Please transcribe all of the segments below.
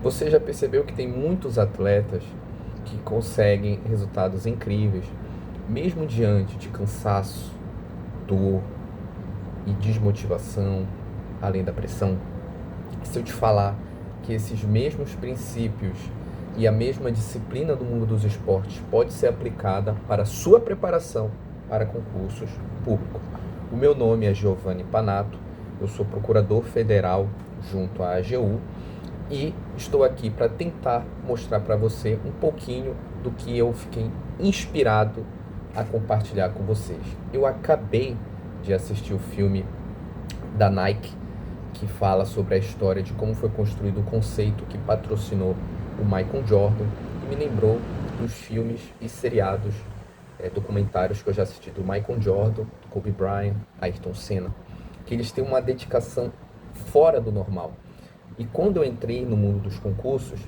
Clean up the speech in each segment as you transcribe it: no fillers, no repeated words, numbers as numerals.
Você já percebeu que tem muitos atletas que conseguem resultados incríveis, mesmo diante de cansaço, dor e desmotivação, além da pressão? Se eu te falar que esses mesmos princípios e a mesma disciplina do mundo dos esportes pode ser aplicada para a sua preparação para concursos públicos. O meu nome é Giovanni Panato, eu sou procurador federal junto à AGU e estou aqui para tentar mostrar para você um pouquinho do que eu fiquei inspirado a compartilhar com vocês. Eu acabei de assistir o filme da Nike, que fala sobre a história de como foi construído o conceito que patrocinou o Michael Jordan, e me lembrou dos filmes e seriados, documentários que eu já assisti do Michael Jordan, do Kobe Bryant, Ayrton Senna, que eles têm uma dedicação fora do normal. E quando eu entrei no mundo dos concursos,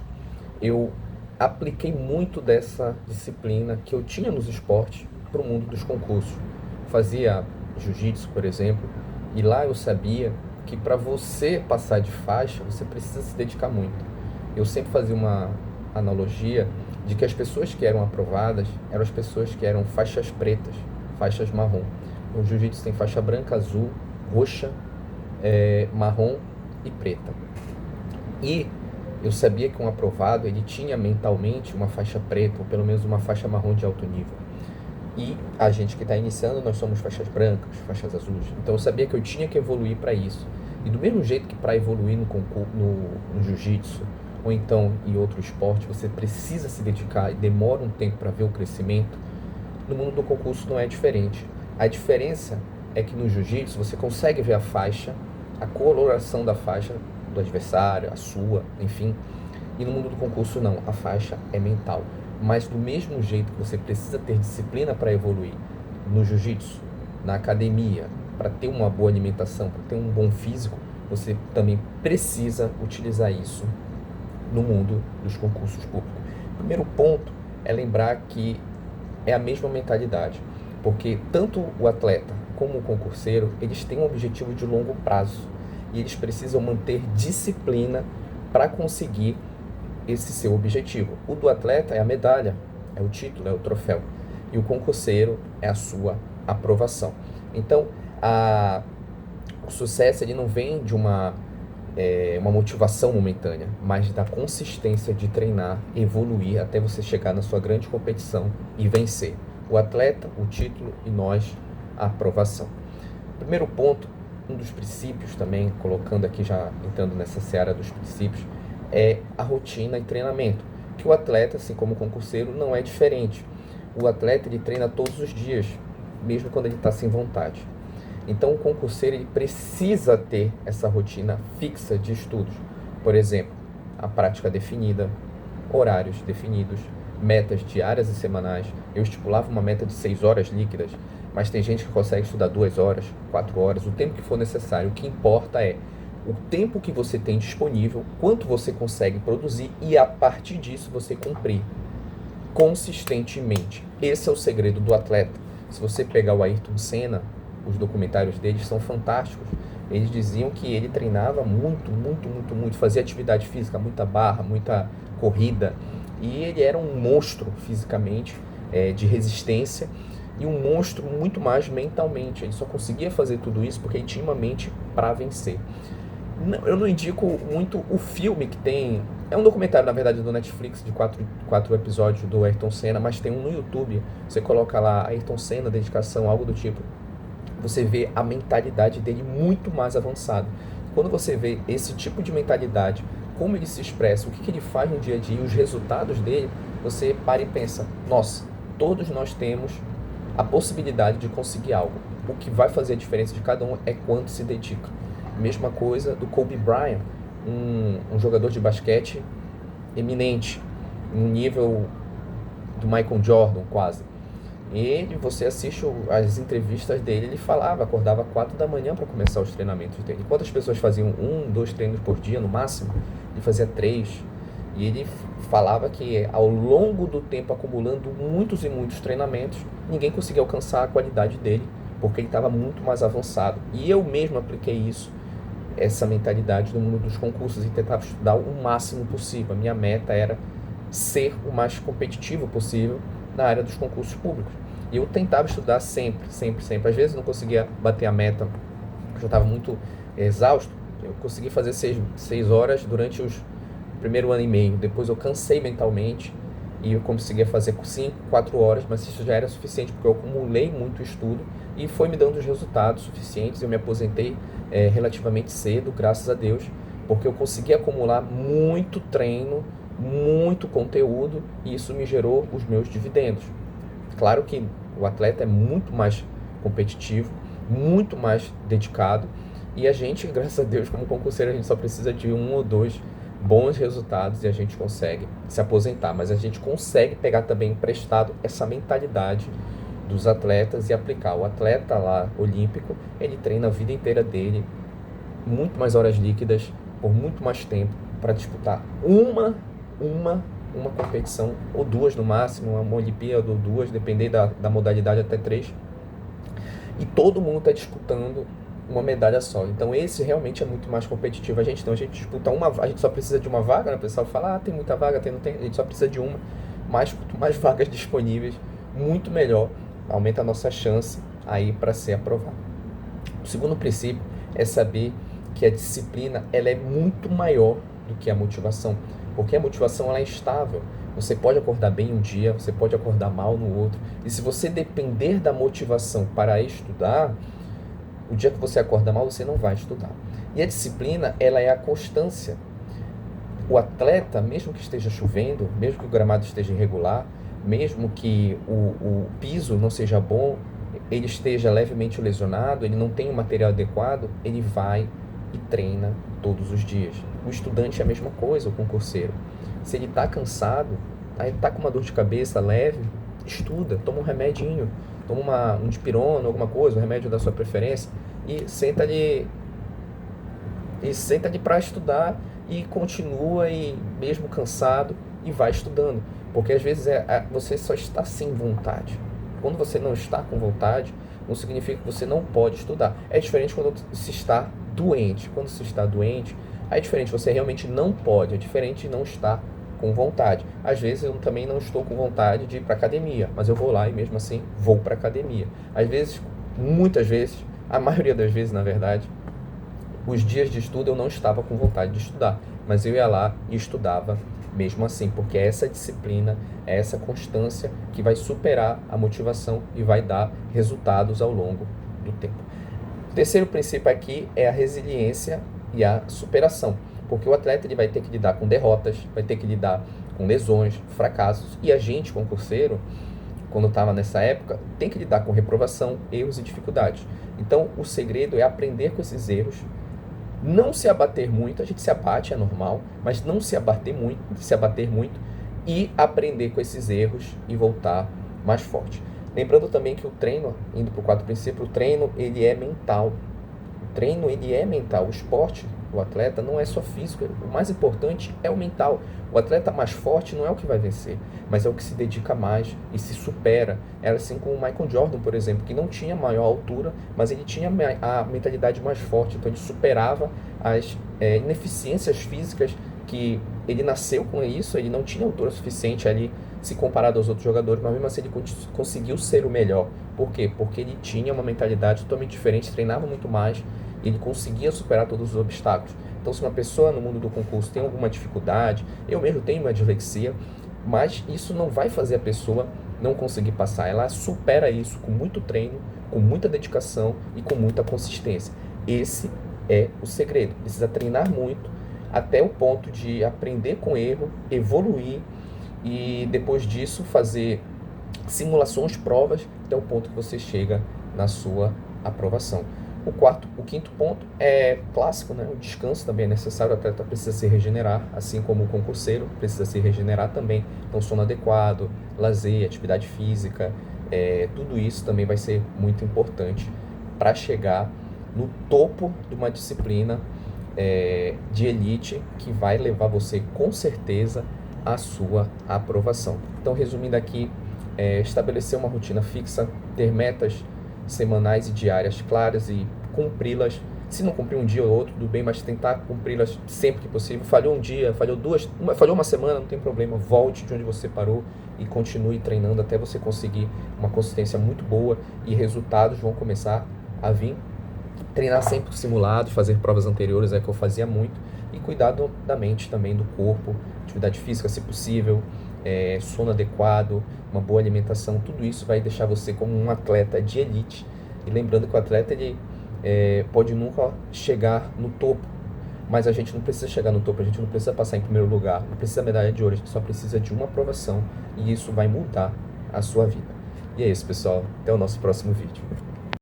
eu apliquei muito dessa disciplina que eu tinha nos esportes para o mundo dos concursos. Fazia jiu-jitsu, por exemplo, e lá eu sabia que para você passar de faixa, você precisa se dedicar muito. Eu sempre fazia uma analogia de que as pessoas que eram aprovadas eram as pessoas que eram faixas pretas, faixas marrom. No jiu-jitsu tem faixa branca, azul, roxa, marrom e preta. E eu sabia que um aprovado, ele tinha mentalmente uma faixa preta, ou pelo menos uma faixa marrom de alto nível. E a gente que está iniciando, nós somos faixas brancas, faixas azuis. Então eu sabia que eu tinha que evoluir para isso. E do mesmo jeito que para evoluir no jiu-jitsu, ou então em outro esporte, você precisa se dedicar e demora um tempo para ver o crescimento, no mundo do concurso não é diferente. A diferença é que no jiu-jitsu você consegue ver a faixa, a coloração da faixa do adversário, a sua, enfim. E no mundo do concurso não, a faixa é mental. Mas do mesmo jeito que você precisa ter disciplina para evoluir no jiu-jitsu, na academia, para ter uma boa alimentação, para ter um bom físico, você também precisa utilizar isso no mundo dos concursos públicos. O primeiro ponto é lembrar que é a mesma mentalidade, porque tanto o atleta como o concurseiro, eles têm um objetivo de longo prazo e eles precisam manter disciplina para conseguir esse seu objetivo. O do atleta é a medalha, é o título, é o troféu, e o concurseiro é a sua aprovação. Então, o sucesso ele não vem de uma motivação momentânea, mas da consistência de treinar, evoluir até você chegar na sua grande competição e vencer. O atleta, o título e nós, a aprovação. Primeiro ponto, um dos princípios também, colocando aqui já entrando nessa seara dos princípios, é a rotina e treinamento, que o atleta, assim como o concurseiro, não é diferente. O atleta ele treina todos os dias, mesmo quando ele está sem vontade. Então o concurseiro ele precisa ter essa rotina fixa de estudos. Por exemplo, a prática definida, horários definidos, metas diárias e semanais. Eu estipulava uma meta de 6 horas líquidas, mas tem gente que consegue estudar 2 horas, 4 horas, o tempo que for necessário. O que importa é o tempo que você tem disponível, quanto você consegue produzir e a partir disso você cumprir consistentemente. Esse é o segredo do atleta. Se você pegar o Ayrton Senna, os documentários deles são fantásticos. Eles diziam que ele treinava muito, fazia atividade física, muita barra, muita corrida, e ele era um monstro fisicamente, de resistência, e um monstro muito mais mentalmente. Ele só conseguia fazer tudo isso porque ele tinha uma mente para vencer. Eu não indico muito o filme que tem... É um documentário, na verdade, do Netflix, de 4 episódios do Ayrton Senna, mas tem um no YouTube. Você coloca lá Ayrton Senna, dedicação, algo do tipo. Você vê a mentalidade dele muito mais avançada. Quando você vê esse tipo de mentalidade, como ele se expressa, o que ele faz no dia a dia, os resultados dele, você para e pensa, nossa, todos nós temos a possibilidade de conseguir algo. O que vai fazer a diferença de cada um é quanto se dedica. Mesma coisa do Kobe Bryant, um jogador de basquete eminente, no nível do Michael Jordan quase. Ele, você assiste as entrevistas dele, ele falava, acordava 4 da manhã para começar os treinamentos dele. Quantas pessoas faziam 1, 2 treinos por dia no máximo? Ele fazia 3. E ele falava que ao longo do tempo, acumulando muitos e muitos treinamentos, ninguém conseguia alcançar a qualidade dele, porque ele estava muito mais avançado. E eu mesmo apliquei isso essa mentalidade no mundo dos concursos e tentava estudar o máximo possível. A minha meta era ser o mais competitivo possível na área dos concursos públicos. E eu tentava estudar sempre, sempre, sempre. Às vezes eu não conseguia bater a meta, eu já estava muito exausto. Eu consegui fazer 6 horas durante os primeiro ano e meio. Depois eu cansei mentalmente e eu conseguia fazer 5, 4 horas, mas isso já era suficiente porque eu acumulei muito estudo e foi me dando os resultados suficientes. Eu me aposentei relativamente cedo, graças a Deus, porque eu consegui acumular muito treino, muito conteúdo, e isso me gerou os meus dividendos. Claro que o atleta é muito mais competitivo, muito mais dedicado, e a gente, graças a Deus, como concurseiro, a gente só precisa de 1 ou 2 bons resultados e a gente consegue se aposentar, mas a gente consegue pegar também emprestado essa mentalidade dos atletas e aplicar. O atleta lá olímpico, ele treina a vida inteira dele, muito mais horas líquidas, por muito mais tempo, para disputar uma competição, ou 2 no máximo, uma Olimpíada ou 2, depender da modalidade, até 3. E todo mundo está disputando uma medalha só. Então esse realmente é muito mais competitivo. A gente disputa a gente só precisa de uma vaga, né? O pessoal fala, tem muita vaga, não tem, a gente só precisa de uma. Mas quanto mais vagas disponíveis, muito melhor, aumenta a nossa chance aí para ser aprovado. O segundo princípio é saber que a disciplina ela é muito maior do que a motivação, porque a motivação ela é instável. Você pode acordar bem um dia, você pode acordar mal no outro, e se você depender da motivação para estudar, o dia que você acorda mal, você não vai estudar. E a disciplina, ela é a constância. O atleta, mesmo que esteja chovendo, mesmo que o gramado esteja irregular, mesmo que o piso não seja bom, ele esteja levemente lesionado, ele não tem o material adequado, ele vai e treina todos os dias. O estudante é a mesma coisa, o concurseiro. Se ele está cansado, aí está com uma dor de cabeça leve, estuda, toma um remedinho, toma um dipirona, alguma coisa, um remédio da sua preferência, e senta ali para estudar e continua, e mesmo cansado, e vai estudando. Porque às vezes você só está sem vontade. Quando você não está com vontade, não significa que você não pode estudar. É diferente quando se está doente. Quando se está doente, é diferente, você realmente não pode. É diferente de não estar com vontade. Às vezes eu também não estou com vontade de ir para academia, mas eu vou lá e mesmo assim vou para academia. Às vezes, muitas vezes, a maioria das vezes, na verdade, os dias de estudo eu não estava com vontade de estudar, mas eu ia lá e estudava mesmo assim, porque é essa disciplina, é essa constância que vai superar a motivação e vai dar resultados ao longo do tempo. O terceiro princípio aqui é a resiliência e a superação, porque o atleta ele vai ter que lidar com derrotas, vai ter que lidar com lesões, fracassos, e a gente, concurseiro, quando estava nessa época, tem que lidar com reprovação, erros e dificuldades. Então, o segredo é aprender com esses erros, não se abater muito, a gente se abate, é normal, mas não se abater muito e aprender com esses erros e voltar mais forte. Lembrando também que o treino, indo para o quarto princípio, o treino ele é mental. O treino ele é mental. O esporte, o atleta, não é só físico. O mais importante é o mental. O atleta mais forte não é o que vai vencer, mas é o que se dedica mais e se supera. Era assim com o Michael Jordan, por exemplo, que não tinha maior altura, mas ele tinha a mentalidade mais forte. Então ele superava as ineficiências físicas, que ele nasceu com isso, ele não tinha altura suficiente ali se comparado aos outros jogadores, mas mesmo assim ele conseguiu ser o melhor. Por quê? Porque ele tinha uma mentalidade totalmente diferente, treinava muito mais, e ele conseguia superar todos os obstáculos. Então, se uma pessoa no mundo do concurso tem alguma dificuldade, eu mesmo tenho uma dislexia, mas isso não vai fazer a pessoa não conseguir passar. Ela supera isso com muito treino, com muita dedicação e com muita consistência. Esse é o segredo. Precisa treinar muito até o ponto de aprender com erro, evoluir e depois disso fazer simulações, provas, até o ponto que você chega na sua aprovação. O quinto ponto é clássico, né? O descanso também é necessário. O atleta precisa se regenerar, assim como o concurseiro precisa se regenerar também. Então, sono adequado, lazer, atividade física, tudo isso também vai ser muito importante para chegar no topo de uma disciplina de elite que vai levar você com certeza à sua aprovação. Então, resumindo aqui, estabelecer uma rotina fixa, ter metas semanais e diárias claras e cumpri-las Se não cumprir um dia ou outro, tudo bem, mas tentar cumpri-las sempre que possível. Falhou um dia, falhou falhou uma semana, não tem problema. Volte de onde você parou e continue treinando até você conseguir uma consistência muito boa e resultados vão começar a vir. Treinar sempre simulado, fazer provas anteriores é que eu fazia muito, e cuidar da mente também, do corpo, atividade física se possível, sono adequado, uma boa alimentação, tudo isso vai deixar você como um atleta de elite. E lembrando que o atleta ele pode nunca chegar no topo, mas a gente não precisa chegar no topo, a gente não precisa passar em primeiro lugar, não precisa da medalha de ouro, a gente só precisa de uma aprovação, e isso vai mudar a sua vida. E é isso, pessoal, até o nosso próximo vídeo.